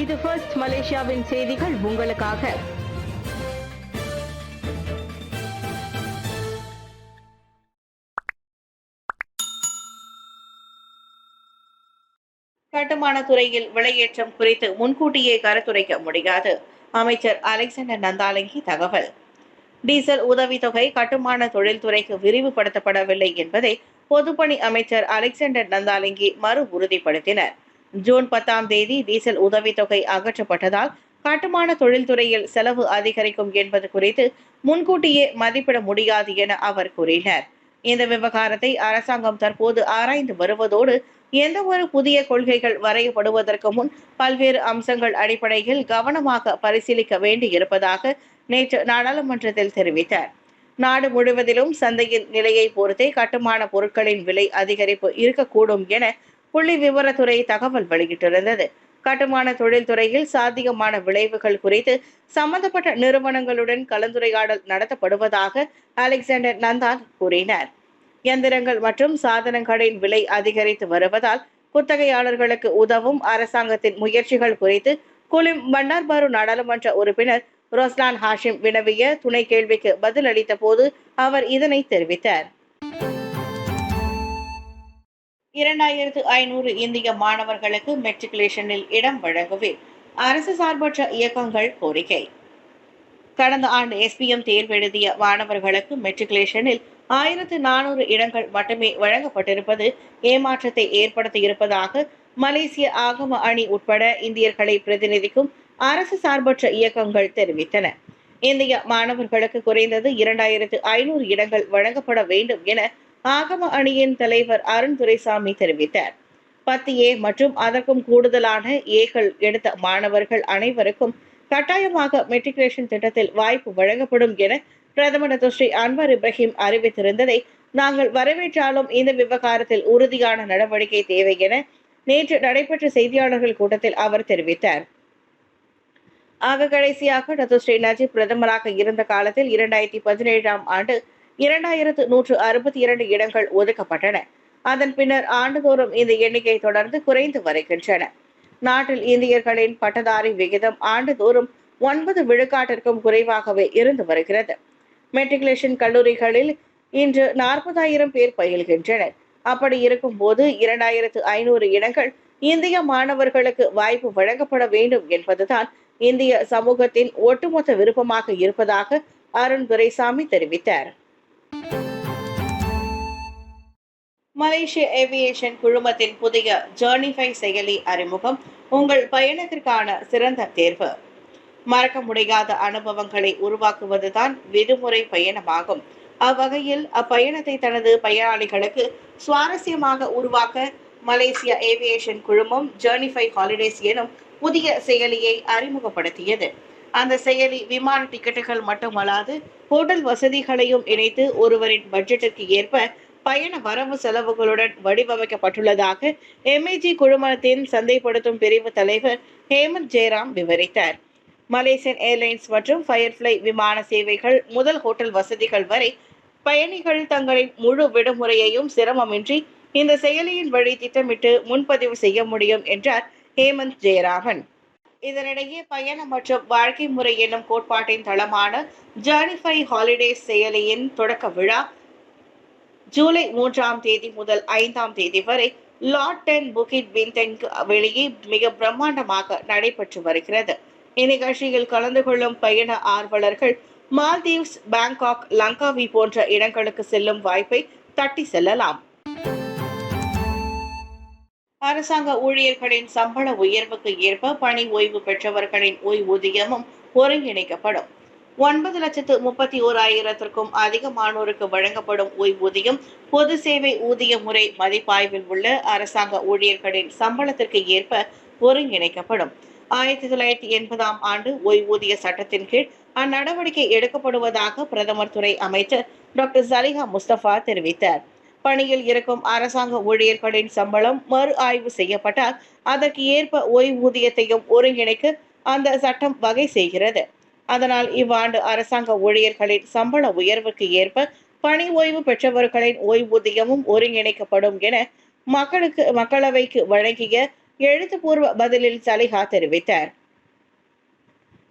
இது ஃபர்ஸ்ட் மலேசியாவின் செய்திகள் உங்களுக்காக. கட்டுமான துறையில் விலையேற்றம் குறித்து முன்கூட்டியே கருத்துரைக்க முடியாது. அமைச்சர் அலெக்சாண்டர் நந்தாலங்கி தகவல். டீசல் உதவித்தொகை கட்டுமான தொழில்துறைக்கு விரிவுபடுத்தப்படவில்லை என்பதை பொதுப்பணி அமைச்சர் அலெக்சாண்டர் நந்தாலங்கி மறு உறுதிப்படுத்தினர். ஜூன் 10ஆம் தேதி டீசல் உதவித்தொகை அகற்றப்பட்டதால் கட்டுமான தொழில்துறையில் செலவு அதிகரிக்கும் என்பது குறித்து முன்கூட்டியே மதிப்பிட முடியாது என அவர் கூறினார். இந்த விவகாரத்தை அரசாங்கம் தற்போது ஆராய்ந்து வருவதோடு எந்த ஒரு புதிய கொள்கைகள் வரையப்படுவதற்கு முன் பல்வேறு அம்சங்கள் அடிப்படையில் கவனமாக பரிசீலிக்க வேண்டியிருப்பதாக நேற்று நாடாளுமன்றத்தில் தெரிவித்தார். நாடு முழுவதிலும் சந்தையின் நிலையை பொறுத்தே கட்டுமான பொருட்களின் விலை அதிகரிப்பு இருக்கக்கூடும் என புள்ளி விவரத்துறை தகவல் வெளியிட்டிருந்தது. கட்டுமான தொழில்துறையில் சாத்தியமான விளைவுகள் குறித்து சம்பந்தப்பட்ட நிறுவனங்களுடன் கலந்துரையாடல் நடத்தப்படுவதாக அலெக்சாண்டர் நந்தால் கூறினார். இயந்திரங்கள் மற்றும் சாதனங்களின் விலை அதிகரித்து வருவதால் குத்தகையாளர்களுக்கு உதவும் அரசாங்கத்தின் முயற்சிகள் குறித்து குலிம் பண்டார்பாரு நாடாளுமன்ற உறுப்பினர் ரோஸ்லான் ஹாஷிம் வினவிய துணை கேள்விக்கு பதிலளித்த போது அவர் இதனை தெரிவித்தார். 2500 இந்திய மாணவர்களுக்கு மெட்ரிகுலேஷனில் இடம் வழங்குவேன். அரசு சார்பற்ற இயக்கங்கள் கோரிக்கை. கடந்த ஆண்டு எஸ்பிஎம் தேர்வு எழுதிய மாணவர்களுக்கு மெட்ரிகுலேஷனில் 1400 இடங்கள் மட்டுமே வழங்கப்பட்டிருப்பது ஏமாற்றத்தை ஏற்படுத்தியிருப்பதாக மலேசிய ஆகம அணி உட்பட இந்தியர்களை பிரதிநிதிக்கும் அரசு சார்பற்ற இயக்கங்கள் தெரிவித்தன. இந்திய மாணவர்களுக்கு குறைந்தது 2500 இடங்கள் வழங்கப்பட வேண்டும் என ஆகம அணியின் தலைவர் அருண் துரைசாமி தெரிவித்தார். 10A மற்றும் அதற்கும் கூடுதலான ஏக்கள் எடுத்த மாணவர்கள் அனைவருக்கும் கட்டாயமாக மெட்ரிகுலேஷன் திட்டத்தில் வாய்ப்பு வழங்கப்படும் என பிரதமர் ஸ்ரீ அன்வர் இப்ராஹிம் அறிவித்திருந்ததை நாங்கள் வரவேற்றாலும் இந்த விவகாரத்தில் உறுதியான நடவடிக்கை தேவை என நேற்று நடைபெற்ற செய்தியாளர்கள் கூட்டத்தில் அவர் தெரிவித்தார். ஆக கடைசியாக ஸ்ரீ நஜீப் பிரதமராக இருந்த காலத்தில் 2017ஆம் ஆண்டு 2162 இடங்கள் ஒதுக்கப்பட்டன. அதன் பின்னர் ஆண்டுதோறும் இந்த எண்ணிக்கை தொடர்ந்து குறைந்து வருகின்றன. நாட்டில் இந்தியர்களின் பட்டதாரி விகிதம் ஆண்டுதோறும் 9 விழுக்காட்டிற்கும் குறைவாகவே இருந்து வருகிறது. மெட்ரிகுலேஷன் கல்லூரிகளில் இன்று 40,000 பேர் பயில்கின்றனர். அப்படி இருக்கும் போது 2500 இடங்கள் இந்திய மாணவர்களுக்கு வாய்ப்பு வழங்கப்பட வேண்டும் என்பதுதான் இந்திய சமூகத்தின் ஒட்டுமொத்த விருப்பமாக இருப்பதாக அருண் துரைசாமி தெரிவித்தார். மலேசிய ஏவியேஷன் குழுமத்தின் புதிய ஜர்னிஃபை செயலி அறிமுகம் உங்கள் பயணத்திற்கான சிறந்த தேர்வு. மறக்க முடியாத அனுபவங்களை உருவாக்குவதுதான் விடுமுறை பயணமாகும். அவ்வகையில் அப்பயணத்தை தனது பயனாளிகளுக்கு சுவாரஸ்யமாக உருவாக்க மலேசிய ஏவியேஷன் குழுமம் ஜர்னிஃபை ஹாலிடேஸ் எனும் புதிய செயலியை அறிமுகப்படுத்தியது. அந்த செயலி விமான டிக்கெட்டுகள் மட்டுமல்லாது ஹோட்டல் வசதிகளையும் இணைத்து ஒருவரின் பட்ஜெட்டிற்கு ஏற்ப பயண வரவு செலவுகளுடன் வடிவமைக்கப்பட்டுள்ளதாக MAG குழுமத்தின் சந்தைப்படுத்தும் பிரிவு தலைவர் ஹேமந்த் ஜெயராம் விவரித்தார். மலேசியன் ஏர்லைன்ஸ் மற்றும் ஃபயர்ஃப்ளை விமான சேவைகள் முதல் ஹோட்டல் வசதிகள் வரை பயணிகள் தங்களின் முழு விடுமுறையையும் சிரமமின்றி இந்த செயலியின் வழி திட்டமிட்டு முன்பதிவு செய்ய முடியும் என்றார் ஹேமந்த் ஜெயராமன். இதனிடையே பயணம் மற்றும் வாழ்க்கை முறை என்னும் கோட்பாட்டின் தளமான ஜர்னிஃபை ஹாலிடேஸ் செயலியின் தொடக்க விழா ஜூலை 3ஆம் தேதி முதல் 5ஆம் தேதி வரை லாட் 10 புகிட் பின்டெங் வெளியே மிக பிரம்மாண்டமாக நடைபெற்று வருகிறது. இந்நிகழ்ச்சியில் கலந்து கொள்ளும் பயண ஆர்வலர்கள் மால்தீவ்ஸ், பாங்காக், லங்காவி போன்ற இடங்களுக்கு செல்லும் வாய்ப்பை தட்டி செல்லலாம். அரசாங்க ஊழியர்களின் சம்பள உயர்வுக்கு ஏற்ப பணி ஓய்வு பெற்றவர்களின் ஓய்வூதியமும் ஒருங்கிணைக்கப்படும். 9,31,000க்கும் அதிகமானோருக்கு வழங்கப்படும் ஓய்வூதியம் பொது சேவை ஊதிய முறை மதிப்பாய்வில் உள்ள அரசாங்க ஊழியர்களின் சம்பளத்திற்கு ஏற்ப ஒருங்கிணைக்கப்படும். 1980ஆம் ஆண்டு ஓய்வூதிய சட்டத்தின் கீழ் அந்நடவடிக்கை எடுக்கப்படுவதாக பிரதமர் துறை அமைச்சர் டாக்டர் சலிஹா முஸ்தபா தெரிவித்தார். பணியில் இருக்கும் அரசாங்க ஊழியர்களின் சம்பளம் மறு ஆய்வு செய்யப்பட்டால் அதற்கு ஏற்ப ஓய்வூதியத்தையும் ஒருங்கிணைக்க அந்த சட்டம் வகை செய்கிறது. அதனால் இவ்வாண்டு அரசாங்க ஊழியர்களின் சம்பள உயர்வுக்கு ஏற்ப பணி ஓய்வு பெற்றவர்களின் ஓய்வூதியமும் ஒருங்கிணைக்கப்படும் என மக்களவைக்கு வழங்கிய எழுத்துப்பூர்வ பதிலில் சலிஹா தெரிவித்தார்.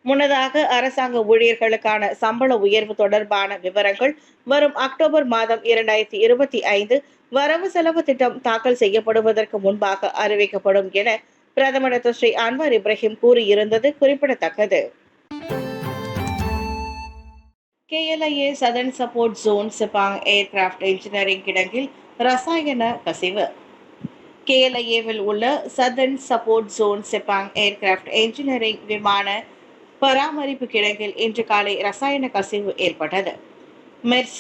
முன்னதாக அரசாங்க ஊழியர்களுக்கான சம்பள உயர்வு தொடர்பான விவரங்கள் வரும் அக்டோபர் மாதம் 2025 வரவு செலவு திட்டம் தாக்கல் செய்யப்படுவதற்கு முன்பாக அறிவிக்கப்படும் என பிரதமர் ஸ்ரீ அன்வார் இப்ராஹிம் கூறியிருந்தது குறிப்பிடத்தக்கது. KLIA southern support zone Sepang aircraft engineering கிடங்கில் ரசாயன கசிவு. KLIA-வில் உள்ள southern support zone Sepang aircraft engineering விமான பராமரிப்பு கிடங்கில் இன்று காலை ரசாயன கசிவு ஏற்பட்டது. மெர்ஸ்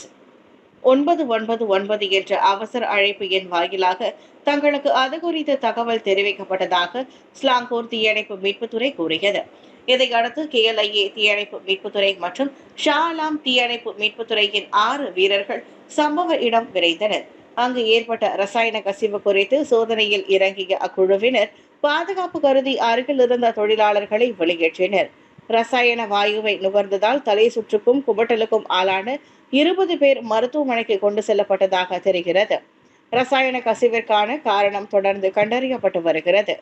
999 என்ற அவசர அழைப்பு எண் வாயிலாக தங்களுக்கு அது குறித்த தகவல் தெரிவிக்கப்பட்டதாக ஸ்லாங்கூர் தீயணைப்பு மீட்புத்துறை கூறியது. இதையடுத்து KLIA தீயணைப்பு மீட்புத்துறை மற்றும் ஷா ஆலம் தீயணைப்பு மீட்புத்துறையின் 6 வீரர்கள் சம்பவ இடம் விரைந்தனர். அங்கு ஏற்பட்ட ரசாயன கசிவு குறித்து சோதனையில் இறங்கிய அக்குழுவினர் பாதுகாப்பு கருதி அருகில் இருந்த தொழிலாளர்களை வெளியேற்றினர். ரசாயன வாயுவை நுகர்ந்ததால் தலை சுற்றுக்கும் குமட்டலுக்கும் ஆளான 20 பேர் மருத்துவமனைக்கு கொண்டு செல்லப்பட்டதாக தெரிகிறது. ரசாயன கசிவிற்கான காரணம் தொடர்ந்து கண்டறியப்பட்டு வருகிறது.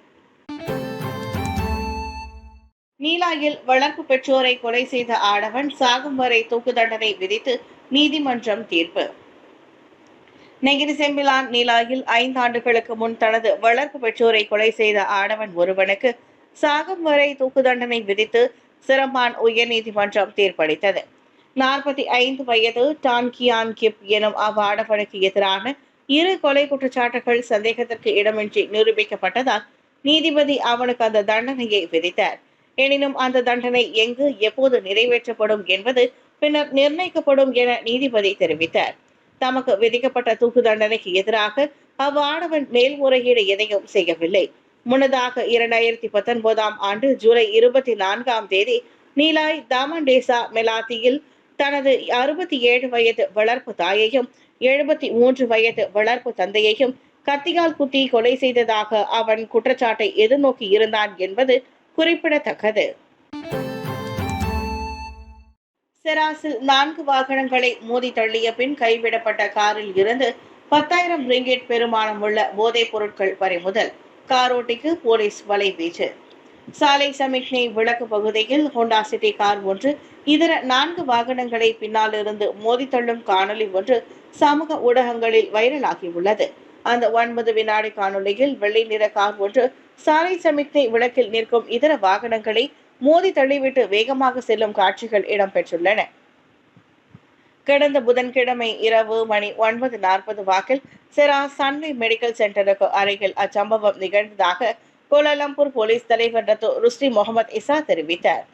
நீலாயில் வளர்ப்பு பெற்றோரை கொலை செய்த ஆடவன் சாகும் வரை தூக்கு தண்டனை விதித்து நீதிமன்றம் தீர்ப்பு. நெகிரி செம்பிலான் நீலாயில் 5 ஆண்டுகளுக்கு முன் தனது வளர்ப்பு பெற்றோரை கொலை செய்த ஆடவன் ஒருவனுக்கு சாகும் வரை தூக்கு தண்டனை விதித்து சிரம்பான் உயர்நீதிமன்றம் தீர்ப்பளித்தது. 45 வயது டான்கியான் கிப் எனும் அவ்வாடவனுக்கு எதிரான 2 கொலை குற்றச்சாட்டுகள் சந்தேகத்திற்கு இடமின்றி நிரூபிக்கப்பட்டதால் நீதிபதி அவனுக்கு அந்த தண்டனையை விதித்தார். எனினும் அந்த தண்டனை எங்கு எப்போது நிறைவேற்றப்படும் என்பது பின்னர் நிர்ணயிக்கப்படும் என நீதிபதி தெரிவித்தார். தமக்கு விதிக்கப்பட்ட தூக்கு தண்டனைக்கு எதிராக அவ்வாடவன் மேல்முறையீடு எதையும் செய்யவில்லை. முன்னதாக 2019 ஆண்டு ஜூலை 24ஆம் தேதி நீலாய் தாமண்டேசா மெலாத்தியில் தனது 67 வயது வளர்ப்பு தாயையும் 73 வயது வளர்ப்பு தந்தையையும் கத்தியால் குத்தி கொலை செய்ததாக அவன் குற்றச்சாட்டை எதிர்நோக்கி இருந்தான் என்பது குறிப்பிடத்தக்கது. செராஸில் 4 வாகனங்களை மோதி தள்ளிய பின் கைவிடப்பட்ட காரில் இருந்து 10,000 ரிங்கெட் பெருமானம் உள்ள போதைப் பொருட்கள் பறிமுதல். காரோட்டிக்கு போலீஸ் வலைவீச்சு. சாலை சமிக்ஞை விளக்கு பகுதியில் ஹோண்டா சிட்டி கார் ஒன்று இதர 4 வாகனங்களை பின்னால் இருந்து மோதி தள்ளும் காணொலி ஒன்று சமூக ஊடகங்களில் வைரலாகியுள்ளது. அந்த 9 வினாடி காணொலியில் வெள்ளை நிற கார் ஒன்று சாலை சமிக்ஞை விளக்கில் நிற்கும் இதர வாகனங்களை மோதி தள்ளிவிட்டு வேகமாக செல்லும் காட்சிகள் இடம்பெற்றுள்ளன. கடந்த புதன்கிழமை இரவு மணி 9:40 வாக்கில் செராஸ் சன்வே மெடிக்கல் சென்டருக்கு அருகில் அச்சம்பவம் நிகழ்ந்ததாக கோலாலம்பூர் போலீஸ் தலைவர் ருஸ்டி முகமது இசா தெரிவித்தார்.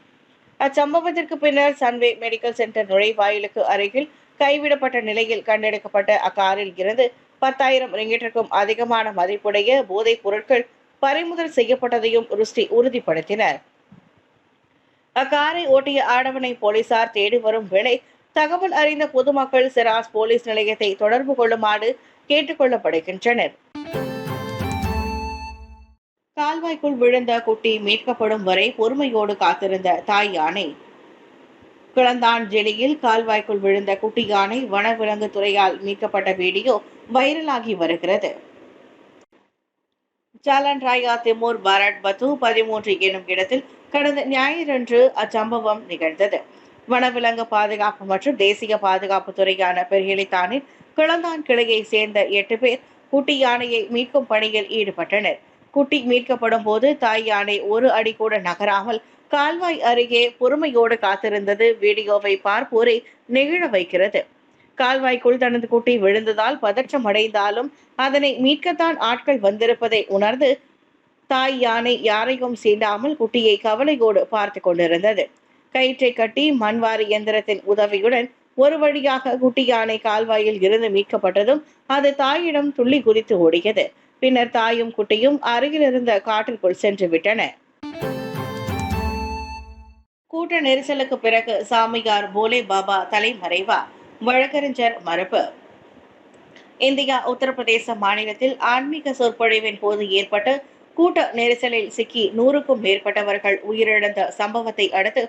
அச்சம்பவத்திற்கு பின்னர் சன்வே மெடிக்கல் சென்டர் நுழைவாயிலுக்கு அருகில் கைவிடப்பட்ட நிலையில் கண்டெடுக்கப்பட்ட அக்காரில் இருந்து 10,000 ரிங்கெட்டிற்கும் அதிகமான மதிப்புடைய போதைப் பொருட்கள் பறிமுதல் செய்யப்பட்டதையும் ருஸ்டி உறுதிப்படுத்தினர். அக்காரை ஓட்டிய ஆடவனை போலீசார் தேடி வரும் வேளை தகவல் அறிந்த பொதுமக்கள் செராஸ் போலீஸ் நிலையத்தை தொடர்பு கொள்ளுமாறு கேட்டுக் கொள்ளப்படுகின்றனர். கால்வாய்க்குள் விழுந்த குட்டி மீட்கப்படும் வரை பொறுமையோடு காத்திருந்த தாய் யானை. கிளந்தான்ஜெலியில் கால்வாய்க்குள் விழுந்த குட்டி யானை வனவிலங்கு துறையால் மீட்கப்பட்ட வீடியோ வைரலாகி வருகிறது. ஜாலன் ராயா திமூர் பாரட் பத்து 13 எனும் இடத்தில் கடந்த ஞாயிறன்று அச்சம்பவம் நிகழ்ந்தது. வனவிலங்கு பாதுகாப்பு மற்றும் தேசிய பாதுகாப்பு துறையான பெர்ஹெலித்தானின் கிளந்தான் கிளையை சேர்ந்த 8 பேர் குட்டி யானையை மீட்கும் பணியில் ஈடுபட்டனர். குட்டி மீட்கப்படும் போது தாய் யானை 1 அடி கூட நகராமல் கால்வாய் அருகே பொறுமையோடு காத்திருந்தது வீடியோவை பார்ப்போரை நெகிழ வைக்கிறது. கால்வாய்க்குள் தனது குட்டி விழுந்ததால் பதற்றம் அடைந்தாலும் அதனை மீட்கத்தான் ஆட்கள் வந்திருப்பதை உணர்ந்து தாய் யானை யாரையும் சீண்டாமல் குட்டியை கவலையோடு பார்த்து கொண்டிருந்தது. கயிற்றை கட்டி மண்வாரி இயந்திரத்தின் உதவியுடன் ஒரு வழியாக குட்டி யானை கால்வாயில் இருந்து மீட்கப்பட்டதும் அது தாயிடம் துள்ளி குதித்து ஓடியது. பின்னர் தாயும் குட்டியும் அருகில் இருந்த காட்டிற்குள் சென்று விட்டன. கூட்ட நெரிசலுக்கு பிறகு சாமியார் போலே பாபா தலைமறைவா? வழக்கறிஞர் மறுப்பு. இந்தியா உத்தரப்பிரதேச மாநிலத்தில் ஆன்மீக சொற்பொழிவின் போது ஏற்பட்ட கூட்ட நெரிசலில் சிக்கி 100க்கும் மேற்பட்டவர்கள் உயிரிழந்த சம்பவத்தை அடுத்து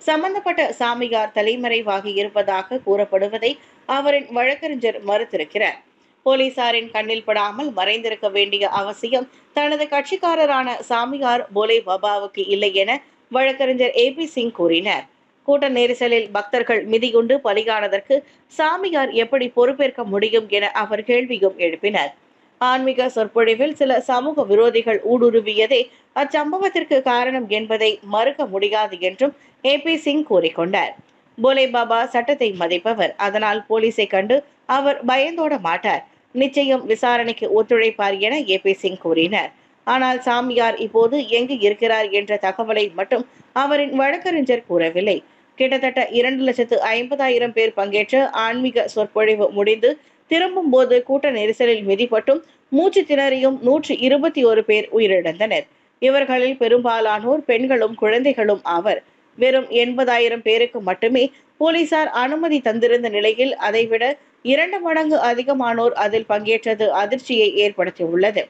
சம்பந்தப்பட்ட சாமியார் தலைமறைவாகி இருப்பதாக கூறப்படுவதை அவரின் வழக்கறிஞர் மறுத்திருக்கிறார். போலீசாரின் கண்ணில் படாமல் மறைந்திருக்க வேண்டிய அவசியம் தனது கட்சிக்காரரான சாமியார் போலே பாபாவுக்கு இல்லை என வழக்கறிஞர் AP சிங் கூறினார். கூட்ட நெரிசலில் பக்தர்கள் மிதிகுண்டு பலியானதற்கு சாமியார் எப்படி பொறுப்பேற்க முடியும் என அவர் கேள்வியும் எழுப்பினார். ஆன்மீக சொற்பொழிவில் சில சமூக விரோதிகள் ஊடுருவியதே அச்சம்பவத்திற்கு காரணம் என்பதை மறுக்க முடியாது என்றும் AP சிங் கூறிக்கொண்டார். போலே பாபா சட்டத்தை மதிப்பவர், அதனால் போலீஸை கண்டு அவர் பயந்தோட மாட்டார், நிச்சயம் விசாரணைக்கு ஒத்துழைப்பார் என AP சிங் கூறினார். ஆனால் சாமியார் இப்போது எங்கு இருக்கிறார் என்ற தகவலை மட்டும் அவரின் வழக்கறிஞர் கூறவில்லை. கிட்டத்தட்ட 2,50,000 பேர் பங்கேற்ற ஆன்மீக சொற்பொழிவு முடிந்து திரும்பும் போது கூட்ட நெரிசலில் மிதிப்பட்டும் மூச்சு திணறியும் 121 பேர் உயிரிழந்தனர். இவர்களில் பெரும்பாலானோர் பெண்களும் குழந்தைகளும் ஆவர். வெறும் 80,000 பேருக்கு மட்டுமே போலீசார் அனுமதி தந்திருந்த நிலையில் அதைவிட 2 மடங்கு அதிகமானோர் அதில் பங்கேற்றது அதிர்ச்சியை ஏற்படுத்தியுள்ளது.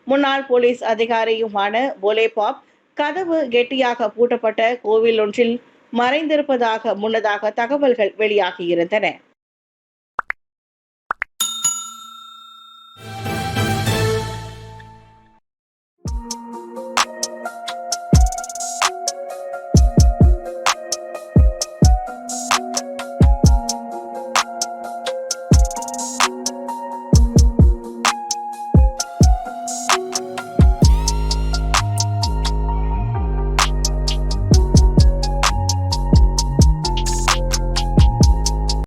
முன்னாள் போலீஸ் அதிகாரியுமான போலே பாப் கதவு கெட்டியாக பூட்டப்பட்ட கோவில் ஒன்றில் மறைந்திருப்பதாக முன்னதாக தகவல்கள் வெளியாகியிருந்தன.